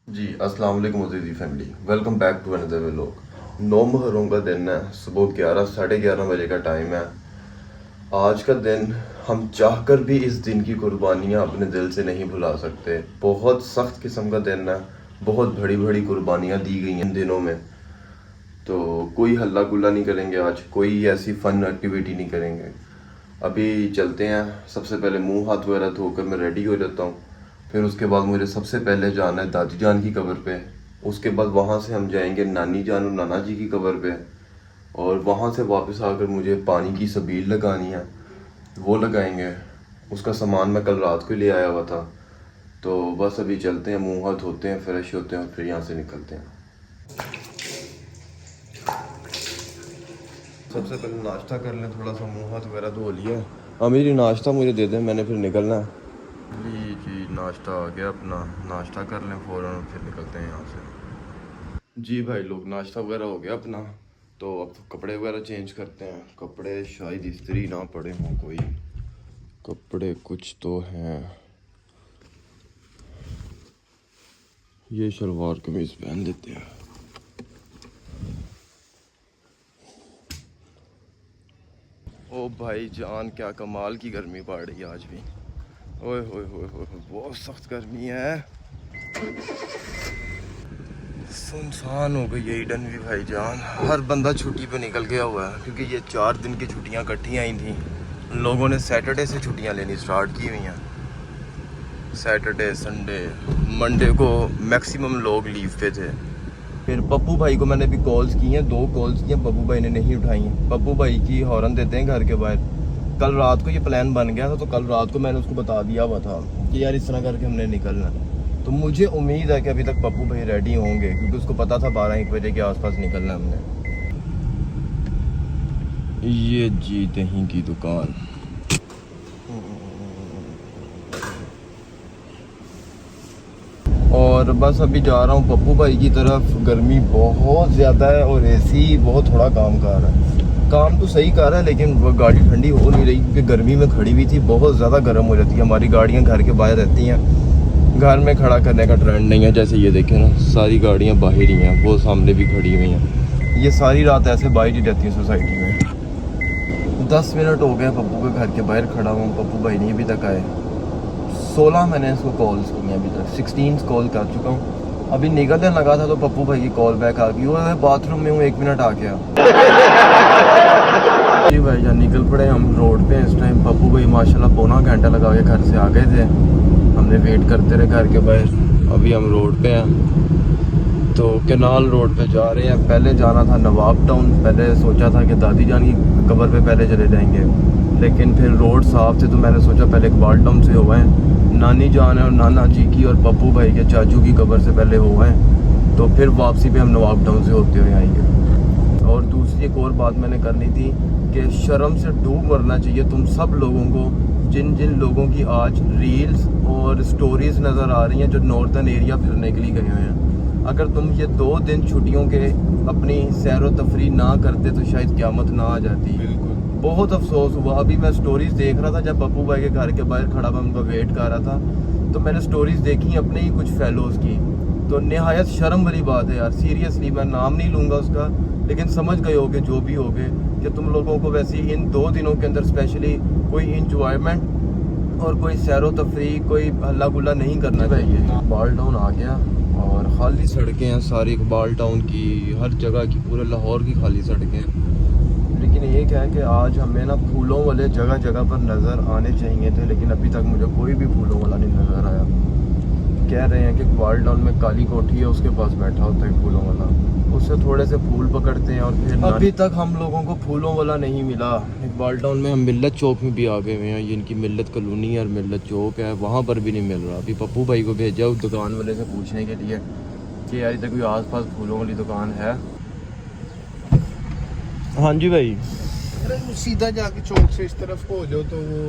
जी अस्सलाम वालेकुम अज़ीज़ी family, welcome back to another vlog. 9 Muharram का दिन है, सुबह 11 साढ़े 11 बजे का टाइम है। आज का दिन हम चाहकर भी इस दिन की कुर्बानियाँ अपने दिल से नहीं भुला सकते। बहुत सख्त किस्म का दिन है, बहुत बड़ी बड़ी कुर्बानियाँ दी गई हैं इन दिनों में। तो कोई हल्ला गुल्ला नहीं करेंगे आज, कोई ऐसी फ़न एक्टिविटी नहीं करेंगे। अभी चलते हैं, सबसे पहले मुंह हाथ वगैरह धोकर मैं रेडी हो जाता हूँ। फिर उसके बाद मुझे सबसे पहले जाना है दादी जान की कब्र पे। उसके बाद वहाँ से हम जाएंगे नानी जान और नाना जी की कब्र पे, और वहाँ से वापस आकर मुझे पानी की सबील लगानी है, वो लगाएंगे। उसका सामान मैं कल रात को ले आया हुआ था। तो बस अभी चलते हैं, मुँह हाथ धोते हैं, फ्रेश होते हैं और फिर यहाँ से निकलते हैं। सबसे पहले नाश्ता कर लें, थोड़ा सा मुँह हाथ वगैरह धो लिया। अमीरी नाश्ता मुझे दे दें, मैंने फिर निकलना है। जी नाश्ता आ गया अपना, नाश्ता कर लें फ़ौरन फिर निकलते हैं यहाँ से। जी भाई लोग, नाश्ता वगैरह हो गया अपना, तो अब कपड़े वगैरह चेंज करते हैं। कपड़े शायद इस्त्री ना पड़े हों, कोई कपड़े कुछ तो हैं। ये शलवार कमीज़ पहन लेते हैं। ओ भाई जान, क्या कमाल की गर्मी पड़ रही है आज भी। ओए होए होए होए, बहुत सख्त गर्मी है। सुनसान हो गई है ईडन भी भाई जान, हर बंदा छुट्टी पे निकल गया हुआ है, क्योंकि ये 4 दिन की छुट्टियां इकट्ठी आई थी। लोगों ने सैटरडे से छुट्टियां लेनी स्टार्ट की हुई हैं। सैटरडे, संडे, मंडे को मैक्सिमम लोग लीव पे थे। फिर पप्पू भाई को मैंने भी कॉल्स की हैं, 2 कॉल्स की हैं, पप्पू भाई ने नहीं उठाई हैं। पप्पू भाई की हॉर्न देते हैं घर के बाहर। कल रात को ये प्लान बन गया था, तो कल रात को मैंने उसको बता दिया हुआ था कि यार इस तरह करके हमने निकलना। तो मुझे उम्मीद है कि अभी तक पप्पू भाई रेडी होंगे, क्योंकि उसको पता था 12-1 बजे के आसपास निकलना हमने। ये जी दही की दुकान। और बस अभी जा रहा हूँ पप्पू भाई की तरफ। गर्मी बहुत ज़्यादा है और एसी बहुत थोड़ा काम कर रहा है। काम तो सही कर रहा है, लेकिन वो गाड़ी ठंडी हो नहीं रही, क्योंकि गर्मी में खड़ी हुई थी, बहुत ज़्यादा गर्म हो जाती है। हमारी गाड़ियाँ घर के बाहर रहती हैं, घर में खड़ा करने का ट्रेंड नहीं है। जैसे ये देखें ना, सारी गाड़ियाँ बाहर ही हैं, वो सामने भी खड़ी हुई हैं। ये सारी रात ऐसे बाहर ही रहती हैं सोसाइटी में। 10 मिनट हो गए पप्पू के घर के बाहर खड़ा हूँ, पप्पू भाई नहीं अभी तक आए। 16 मैंने इसको कॉल्स की हैं अभी तक, 16 कॉल कर चुका हूँ। अभी निकलने लगा था तो पप्पू भाई की कॉल बैक आ गई। वो मैं बाथरूम में हूँ, 1 मिनट आ गया। जी भाई जान, निकल पड़े हम रोड पे इस टाइम। पप्पू भाई माशाल्लाह पौना घंटा लगा के घर से आ गए थे, हमने वेट करते रहे घर के बाहर। अभी हम रोड पे हैं, तो कैनाल रोड पे जा रहे हैं। पहले जाना था नवाब टाउन, पहले सोचा था कि दादी जान की कब्र पे पहले चले जाएंगे, लेकिन फिर रोड साफ थे तो मैंने सोचा पहले इकबाल टाउन से हो आए, नानी जान और नाना जी की और पप्पू भाई के चाचू की कब्र से पहले हो आए, तो फिर वापसी पे हम नवाब टाउन से होते हुए आएंगे। और दूसरी एक और बात मैंने करनी थी कि शर्म से डूब मरना चाहिए तुम सब लोगों को, जिन जिन लोगों की आज रील्स और स्टोरीज नज़र आ रही हैं जो नॉर्थन एरिया फिरने के लिए गए हुए हैं। अगर तुम ये 2 दिन छुट्टियों के अपनी सैर व तफरी ना करते तो शायद क़यामत ना आ जाती। बिल्कुल, बहुत अफसोस हुआ। अभी मैं स्टोरीज देख रहा था, जब पप्पू भाई के घर के बाहर खड़ा मैं उनका वेट कर रहा था, तो मैंने स्टोरीज देखी अपने ही कुछ फेलोज़ की। तो नहायत शर्म वाली बात है यार, सीरियसली। मैं नाम नहीं लूँगा उसका, लेकिन समझ गए होगे जो भी होगे कि तुम लोगों को वैसे इन 2 दिनों के अंदर स्पेशली कोई इंजॉयमेंट और कोई सैरो तफरी, कोई हल्ला गुल्ला नहीं करना चाहिए। इकबाल टाउन आ गया और खाली सड़कें हैं सारी इकबाल टाउन की, हर जगह की, पूरे लाहौर की खाली सड़कें। लेकिन एक है कि आज हमें ना फूलों वाले जगह जगह पर नज़र आने चाहिए थे, लेकिन अभी तक मुझे कोई भी फूलों वाला नहीं नज़र आया। कह रहे हैं कि इकबाल टाउन में काली कोठी है, उसके पास बैठा होता है फूलों वाला, उससे थोड़े से फूल पकड़ते हैं और फिर अभी तक हम लोगों को फूलों वाला नहीं मिला। इकबाल टाउन में हम मिल्लत चौक में भी आ गए हुए हैं, ये इनकी मिल्लत कॉलोनी और मिल्लत चौक है, वहाँ पर भी नहीं मिल रहा। अभी पप्पू भाई को भेजा उस दुकान वाले से पूछने के लिए कि यार इधर कोई आसपास फूलों वाली दुकान है। हाँ जी भाई, सीधा जाके चौक से इस तरफ हो जाओ तो वो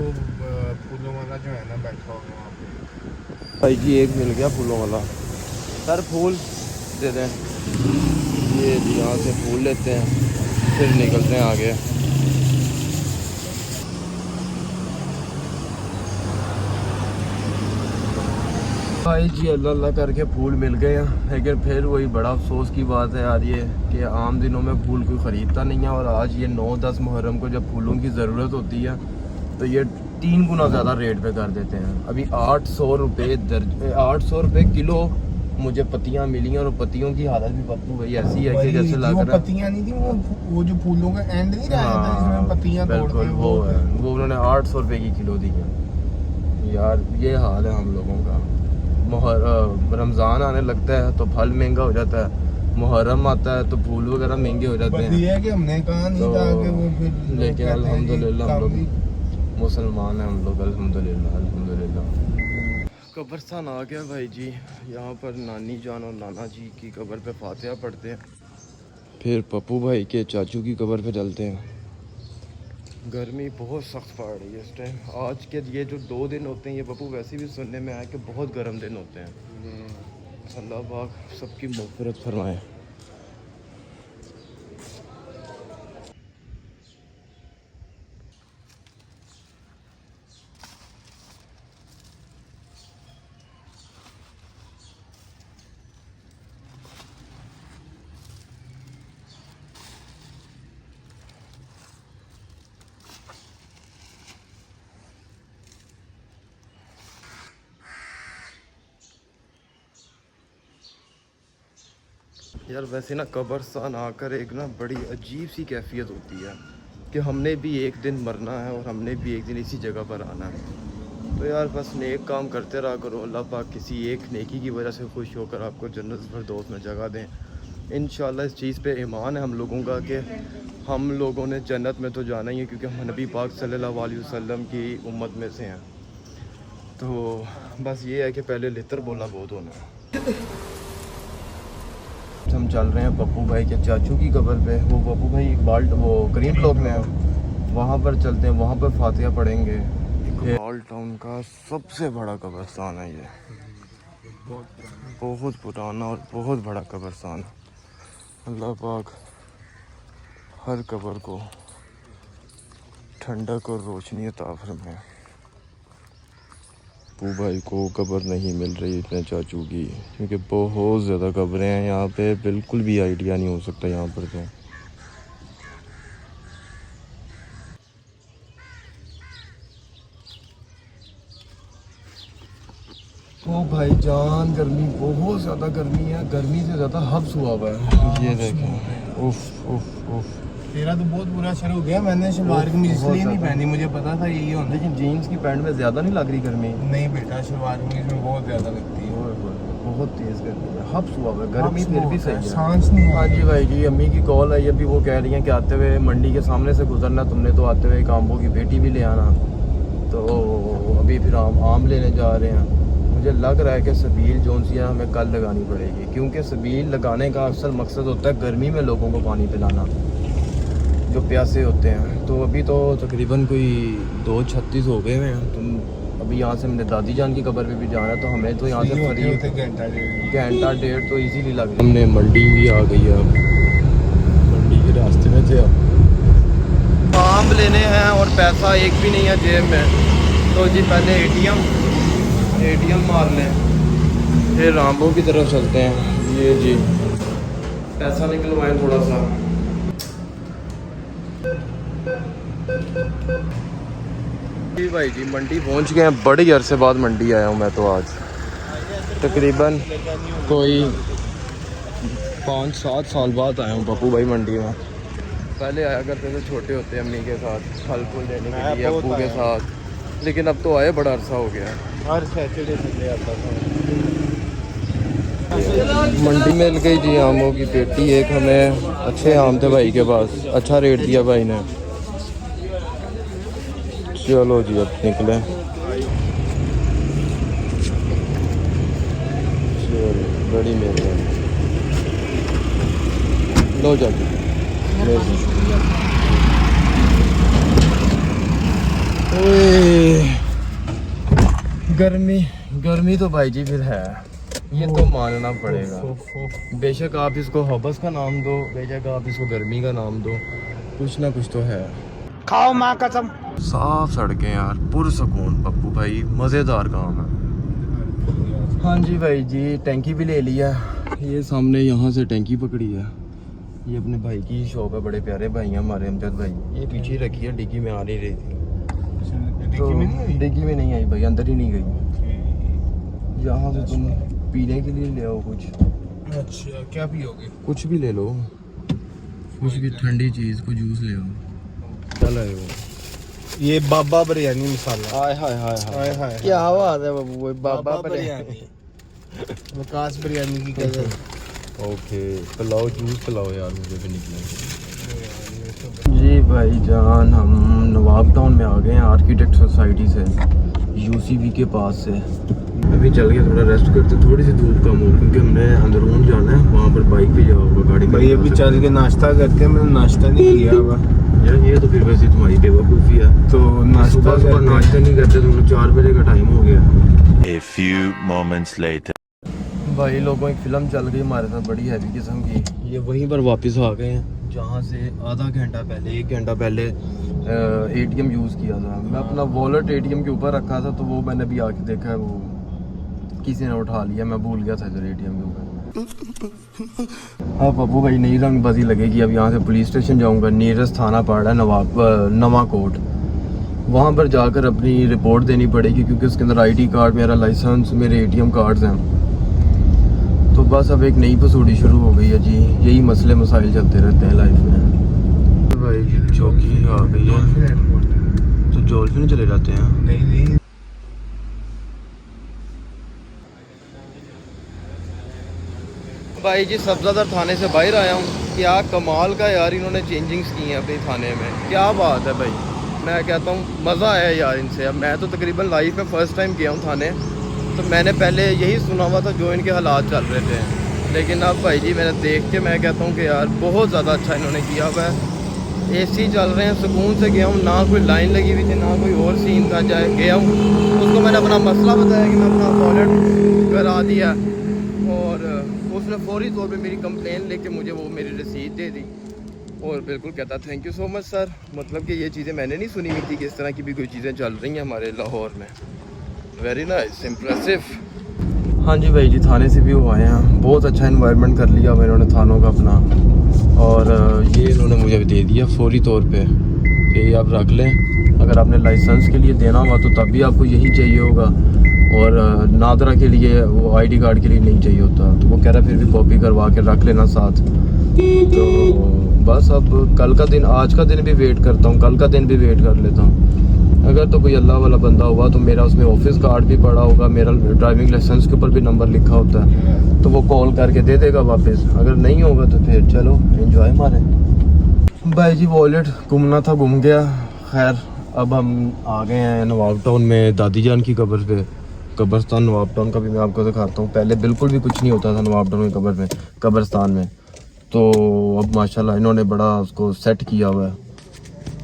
फूलों वाला जो है ना बैठा होगा वहाँ पे। भाई जी एक मिल गया फूलों वाला। सर फूल दे दें। ये यहाँ से फूल लेते हैं, फिर निकलते हैं आगे। भाई जी अल्लाह अल्लाह करके फूल मिल गए हैं, लेकिन फिर वही बड़ा अफसोस की बात है यार ये कि आम दिनों में फूल कोई ख़रीदता नहीं है, और आज ये 9-10 मुहर्रम को जब फूलों की ज़रूरत होती है तो ये 3 गुना ज़्यादा रेट पे कर देते हैं। अभी 800 रुपये किलो मुझे पत्तियां मिली हैं, और पत्तियों की हालत भी पप्पू भाई ऐसी है कि जैसे लग रहा है पत्तियां नहीं थी, वो जो फूलों का एंड नहीं रहा था जिसमें पत्तियां तोड़ते हैं वो है, वो उन्होंने 800 रुपये की किलो दी है यार। ये हाल है हम लोगों का। रमज़ान आने लगता है तो फल महंगा हो जाता है, मुहर्रम आता है तो फूल वगैरह महंगे हो जाते हैं। ये है कि हमने कहा नहीं था कि वो फिर, लेकिन अल्हम्दुलिल्लाह हम लोग मुसलमान हैं, हम लोग अल्हम्दुलिल्लाह अल्हम्दुलिल्लाह। कब्रस्तान आ गया भाई जी, यहाँ पर नानी जान और नाना जी की कब्र पे फातिहा पढ़ते हैं, फिर पप्पू भाई के चाचू की कब्र पे चलते हैं। गर्मी बहुत सख्त पड़ रही है इस टाइम। आज के ये जो 2 दिन होते हैं, ये पप्पू वैसे भी सुनने में आया कि बहुत गर्म दिन होते हैं। अल्लाह पाक सबकी मग़फ़िरत फरमाए। यार वैसे ना कब्रस्तान आकर एक ना बड़ी अजीब सी कैफियत होती है कि हमने भी एक दिन मरना है और हमने भी एक दिन इसी जगह पर आना है। तो यार बस नेक काम करते रहा करो, अल्लाह पाक किसी एक नेकी की वजह से खुश होकर आपको जन्नत फिरदौस में जगह दें। इंशाल्लाह इस चीज़ पे ईमान है हम लोगों का कि हम लोगों ने जन्नत में तो जाना ही है, क्योंकि हम नबी पाक सल्लल्लाहु अलैहि वसल्लम की उम्मत में से हैं। तो बस ये है कि पहले लितर बोला बहुत होना है। हम चल रहे हैं पप्पू भाई के चाचू की कब्र पे। वो पप्पू भाई इकबाल वो करीम ब्लॉक में है, वहाँ पर चलते हैं, वहाँ पर फातिहा पढ़ेंगे। इकबाल टाउन का सबसे बड़ा कब्रस्तान है ये, बहुत पुराना और बहुत बड़ा कब्रस्तान। अल्लाह पाक हर कब्र को ठंडक और रोशनी अता फरमाए। पप्पू भाई को कब्र नहीं मिल रही अपने चाचू की, क्योंकि बहुत ज़्यादा कब्रें हैं यहाँ पे, बिल्कुल भी आइडिया नहीं हो सकता यहाँ पर तो। ओ भाई जान गर्मी, बहुत ज़्यादा गर्मी है, गर्मी से ज़्यादा हब्स हुआ हुआ है। ये देखें, उफ उफ उफ। तेरा तो बहुत बुरा असर हो गया। मैंने शलवार कमीज इसलिए नहीं पहनी, मुझे पता था यही होता। लेकिन जीन्स की पैंट में ज़्यादा नहीं लग रही गर्मी? नहीं बेटा, शलवार कमीज में बहुत ज़्यादा लगती है, बहुत तेज़ गर्मी है, हब्स हुआ हुआ है। गर्मी फिर भी सही है, सांस नहीं। हाँ जी भाई जी, अम्मी की कॉल आई अभी, वो कह रही हैं कि आते हुए मंडी के सामने से गुजरना तुमने, तो आते हुए काम्बो की बेटी भी ले आना। तो अभी फिर आम लेने जा रहे हैं। मुझे लग रहा है कि सबील जोन सी है हमें कल लगानी पड़ेगी, क्योंकि सबील लगाने का असल मकसद होता है गर्मी में लोगों को पानी पिलाना जो प्यासे होते हैं। तो अभी तो तकरीबन कोई 2:36 हो गए हैं। तुम अभी यहाँ से हमने दादी जान की कब्र पे भी जाना है, तो हमें तो यहाँ से करीब घंटा डेढ़ तो इजीली लग जाए। हमने मंडी भी आ गई है, मंडी के रास्ते में थे। अब आम लेने हैं और पैसा एक भी नहीं है जेब में, तो जी पहले एटीएम मार लें, फिर रामबो की तरफ चलते हैं। ये जी पैसा निकलवाएं थोड़ा सा। जी भाई जी मंडी पहुंच गए हैं, बड़ी अरसे बाद मंडी आया हूँ मैं तो। आज तकरीबन कोई 5-7 साल बाद आया हूँ पप्पू भाई मंडी में। पहले आया करते थे छोटे होते अम्मी के साथ फल फूल लेने के लिए, अब्बू के साथ, लेकिन अब तो आए बड़ा अरसा हो गया। हर सैटरडे संडे आता था। मंडी मिल गई जी आमों की पेटी एक, हमें अच्छे आम थे भाई के पास, अच्छा रेट दिया भाई ने। चलो जी अब निकले, चलो बड़ी मेहरबानी, लो जाके गर्मी तो भाई जी फिर है, ये तो मानना पड़ेगा। बेशक आप इसको हबस का नाम दो, बेशक आप इसको गर्मी का नाम दो, कुछ ना कुछ तो है। खाओ माँ कसम। साफ सड़कें यार, पुरसकून पप्पू भाई, मज़ेदार काम है। हाँ जी भाई जी, टैंकी भी ले लिया। ये सामने यहाँ से टैंकी पकड़ी है। ये अपने भाई की शॉप है, बड़े प्यारे भाई हैं हमारे अमजद भाई। ये पीछे ही रखी है, डिग्गी में आ नहीं रही थी। डिक्की में नहीं आई? डिग्गी में नहीं आई भाई, अंदर ही नहीं गई। यहाँ से तुम पीने के लिए ले आओ कुछ। अच्छा, क्या पियोगे? कुछ भी ले लो, कुछ भी ठंडी चीज़, को जूस ले आओ। क्या लाए हो? ये बाबा बिरयानी मसाला। हाय हाय हाय हाय हाय। क्या बात है बाबू, वो बाबा बिरयानी। वकास बिरयानी की कदर। ओके, पिलाओ जूस पिलाओ यार, मुझे भी निकला। जी भाई जान, हम नवाब टाउन में आ गए हैं आर्किटेक्ट सोसाइटी से, यूसीबी के पास से। अभी चल के थोड़ा रेस्ट करते, थोड़ी सी धूप कम हो, क्योंकि हमने अंदरून जाना है, वहाँ पर बाइक पे जाओगे गाड़ी। भाई अभी चल के नाश्ता करते हैं, मैंने नाश्ता नहीं किया हुआ यार। ये तो फिर वैसे तुम्हारी बेवकूफ़ी है, तो नाश्ता सुबह नाश्ता नहीं करते तुम। 4 बजे का टाइम हो गया। A few moments later. भाई लोगों, एक फिल्म चल गई हमारे साथ बड़ी हैवी किस्म की। ये वहीं पर वापस आ गए हैं जहाँ से आधा घंटा पहले, 1 घंटा पहले एटीएम यूज़ किया था। मैं अपना वॉलेट एटीएम के ऊपर रखा था, तो वो मैंने भी आके देखा है, वो किसी ने उठा लिया। मैं भूल गया था इधर एटीएम के ऊपर। हाँ पप्पू भाई, नई रंगबाजी लगेगी। अब यहाँ से पुलिस स्टेशन जाऊँगा, नियरेस्ट थाना पड़ रहा है नवा कोट। वहाँ पर जाकर अपनी रिपोर्ट देनी पड़ेगी, क्योंकि उसके अंदर आईडी कार्ड, मेरा लाइसेंस, मेरे एटीएम कार्ड्स हैं। तो बस अब एक नई पसूड़ी शुरू हो गई है जी। यही मसले मसाइल चलते रहते हैं लाइफ में। भाई चौकी आ गई है, तो डॉल्फिन चले जाते हैं। नहीं भाई जी, सब्ज़ादर थाने से बाहर आया हूँ। क्या कमाल का यार, इन्होंने चेंजिंग्स की हैं अपने थाने में। क्या बात है भाई, मैं कहता हूँ मज़ा आया यार इनसे। अब मैं तो तकरीबन लाइफ में फ़र्स्ट टाइम गया हूँ थाने, तो मैंने पहले यही सुना हुआ था जो इनके हालात चल रहे थे। लेकिन अब भाई जी मैंने देख के मैं कहता हूँ कि यार बहुत ज़्यादा अच्छा इन्होंने किया हुआ है। एसी चल रहे हैं, सुकून से गया हूँ, ना कोई लाइन लगी हुई थी, ना कोई और सीन था। जाए गया हूँ, उसको मैंने अपना मसला बताया कि मैं अपना वॉलेट करा दिया, और उसने फौरी तौर पे मेरी कंप्लेन लेके मुझे वो मेरी रसीद दे दी, और बिल्कुल कहता thank you so much sir. मतलब कि ये चीज़ें मैंने नहीं सुनी हुई थी कि इस तरह की भी कोई चीज़ें चल रही हैं हमारे लाहौर में। Very nice, impressive. हाँ जी भाई जी, थाने से भी वो आए हैं। बहुत अच्छा इन्वायरमेंट कर लिया हुआ इन्होंने थानों का अपना, और ये इन्होंने मुझे दे दिया फौरी तौर पे कि ये आप रख लें। अगर आपने लाइसेंस के लिए देना हुआ तो तब भी आपको यही चाहिए होगा, और नादरा के लिए, वो आईडी कार्ड के लिए नहीं चाहिए होता। तो वो कह रहा है फिर भी कॉपी करवा के रख लेना साथ। तो बस अब कल का दिन, आज का दिन भी वेट करता हूँ, कल का दिन भी वेट कर लेता हूँ। अगर तो कोई अल्लाह वाला बंदा हुआ तो मेरा उसमें ऑफिस कार्ड भी पड़ा होगा, मेरा ड्राइविंग लाइसेंस के ऊपर भी नंबर लिखा होता है, तो वो कॉल करके दे देगा वापस। अगर नहीं होगा तो फिर चलो एंजॉय मारे। भाई जी वॉलेट गुमना था, गुम गया। खैर अब हम आ गए हैं नवाब टाउन में, दादी जान की कब्र पे। कब्रस्तान नवाब टाउन का भी मैं आपको दिखाता हूँ। पहले बिल्कुल भी कुछ नहीं होता था नवाब टाउन की कब्र में, कब्रस्तान में। तो अब माशाल्लाह इन्होंने बड़ा उसको सेट किया हुआ है।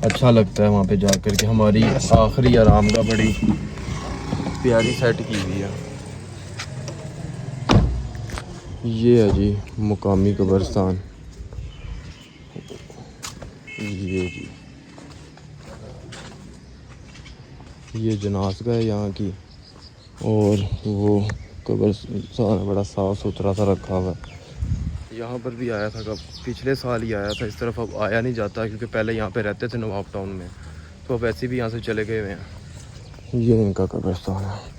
अच्छा लगता है वहाँ पे जाकर के। हमारी आखिरी आराम का बड़ी प्यारी सेट की हुई है। ये है जी मुकामी कब्रस्तान। ये जी ये जनाज़गाह है यहाँ की, और वो कब्रस्तान बड़ा साफ़ सुथरा सा रखा हुआ है। यहाँ पर भी आया था, कब पिछले साल ही आया था। इस तरफ अब आया नहीं जाता, क्योंकि पहले यहाँ पे रहते थे नवाब टाउन में, तो अब वैसे भी यहाँ से चले गए हुए हैं। ये इनका कब्रिस्तान है।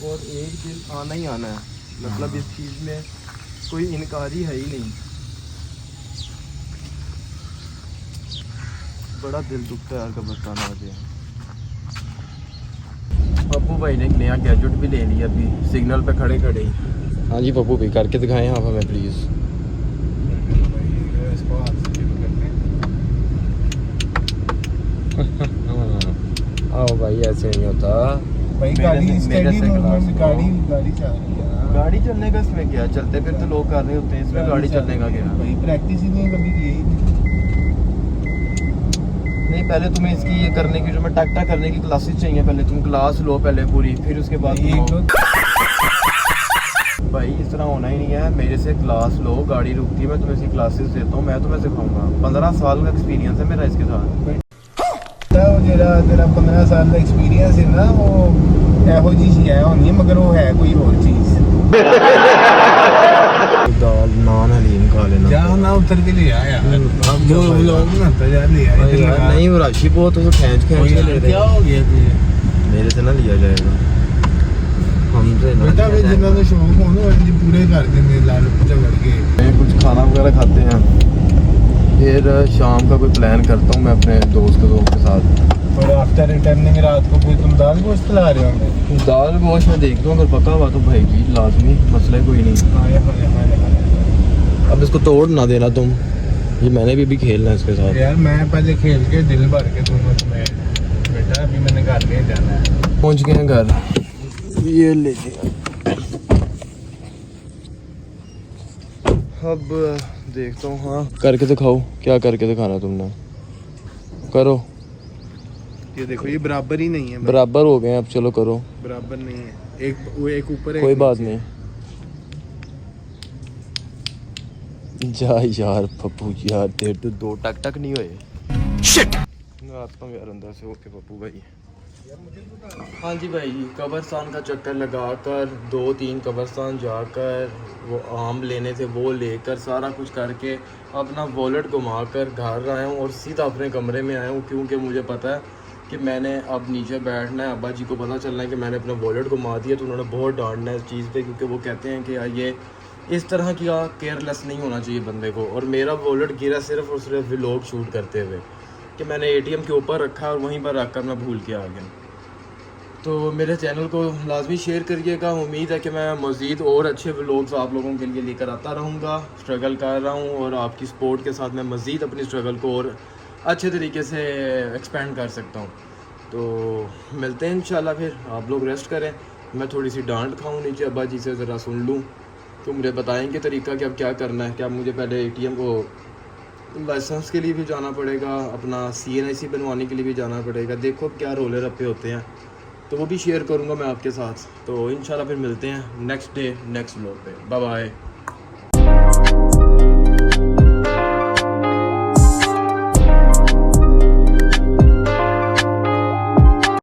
और एक दिन आना ही आना है, मतलब इस चीज़ में कोई इनकारी है ही नहीं। बड़ा दिल दुखता है यार कब्रिस्तान आ गया। पप्पू भाई ने एक नया गैजेट भी ले लिया अभी सिग्नल पे खड़े खड़े ही। हाँ जी पप्पू भाई, करके दिखाएं आप हमें प्लीज़। आओ भाई, ऐसे नहीं होता भाई, गाड़ी स्टेडी मूवमेंट, गाड़ी चल रही है ना। गाड़ी चलने का इसमें क्या, चलते फिर तो लोग कर रहे होते हैं, इसमें गाड़ी चलने का क्या। भाई प्रैक्टिस ही नहीं कभी की। नहीं पहले तुम्हें इसकी ये करने की, जो मैं टक टक करने की क्लासेस चाहिए, पहले तुम क्लास लो पहले पूरी, फिर उसके बाद तुम आओ। भाई इस तरह होना ही नहीं है, मेरे से क्लास लो, गाड़ी रुकती है, मैं तुम्हें इसकी क्लासेस देता हूँ, मैं तुम्हें सिखाऊंगा। 15 साल का एक्सपीरियंस है मेरा इसके साथ। वो तेरा 15 साल का एक्सपीरियंस है ना, वो एहो जी चीज़ होनी है, मगर वो है कोई और चीज़। दाल नान हलीम खा लेना। जा ना उतर के ले आया अब जो लोग बनाता यार ले आया इधर लगा। नहीं वो राशि बहुत तो खींच के ले रहे। क्या हो गया तुझे? मेरे से ना लिया जाएगा हमसे ना। बेटा वे जिन्होंने शौक हो ना वो पूरे कर देंगे लाल झगड़ के। कुछ खाना वगैरह खाते हैं, फिर शाम का कोई प्लान करता हूँ मैं अपने दोस्तों के साथ। और आफ्टर रिटर्निंग रात को कोई तुम दाल गोश्त ला रहे होंगे? दाल गोश्त में देख दूँ, अगर पका हुआ तो भाई जी लाजमी, मसला कोई नहीं। हाय हाय हाय हाय। अब इसको तोड़ ना देना तुम, ये मैंने भी खेलना है इसके साथ। यार मैं पहले खेल के दिल भर के दूंगा तुम्हें बेटा, अभी मैंने घर नहीं जाना है। पहुँच गए हैं घर, ये लीजिए। अब देखता हूँ, हाँ करके दिखाओ, क्या करके दिखाना तुमने, करो। ये देखो ये बराबर ही नहीं है, बराबर हो गए अब, चलो करो। बराबर नहीं है, एक ऊपर है कोई एक बात नीचे। नहीं, जा यार पप्पू यार, तेरे तो 2 टक टक नहीं हुए। शिट मैं आता हूँ यार अंदर से। ओके पप्पू भाई। हाँ जी भाई, कब्रस्तान का चक्कर लगाकर 2-3 कब्रस्तान जाकर वो आम लेने थे वो लेकर सारा कुछ करके अपना वॉलेट घुमाकर घर आया हूँ और सीधा अपने कमरे में आया हूँ, क्योंकि मुझे पता है कि मैंने अब नीचे बैठना है। अब्बा जी को पता चलना है कि मैंने अपना वॉलेट घुमा दिया, तो उन्होंने बहुत डांटना है इस चीज़ पे, क्योंकि वो कहते हैं कि यार ये इस तरह की केयरलेस नहीं होना चाहिए बंदे को। और मेरा वॉलेट गिरा सिर्फ और सिर्फ व्लॉग शूट करते हुए, कि मैंने ATM के ऊपर रखा और वहीं पर रख कर मैं भूल के आ गया। तो मेरे चैनल को लाजमी शेयर करिएगा। उम्मीद है कि मैं मज़ीद और अच्छे व्लॉग्स आप लोगों के लिए लेकर आता रहूँगा। स्ट्रगल कर रहा हूँ और आपकी सपोर्ट के साथ मैं मज़ीद अपनी स्ट्रगल को और अच्छे तरीके से एक्सपेंड कर सकता हूँ। तो मिलते हैं इंशाल्लाह, फिर आप लोग रेस्ट करें, मैं थोड़ी सी डांट खाऊँ नीचे, अब्बा जी से ज़रा सुन लूँ, तो मुझे बताएंगे तरीका कि अब क्या करना है। क्या मुझे पहले ATM को लाइसेंस के लिए भी जाना पड़ेगा, अपना CNIC बनवाने के लिए भी जाना पड़ेगा, देखो क्या रोले रप्पे होते हैं, तो वो भी शेयर करूँगा मैं आपके साथ। तो इंशाल्लाह फिर मिलते हैं नेक्स्ट डे नेक्स्ट व्लॉग पे। Bye bye.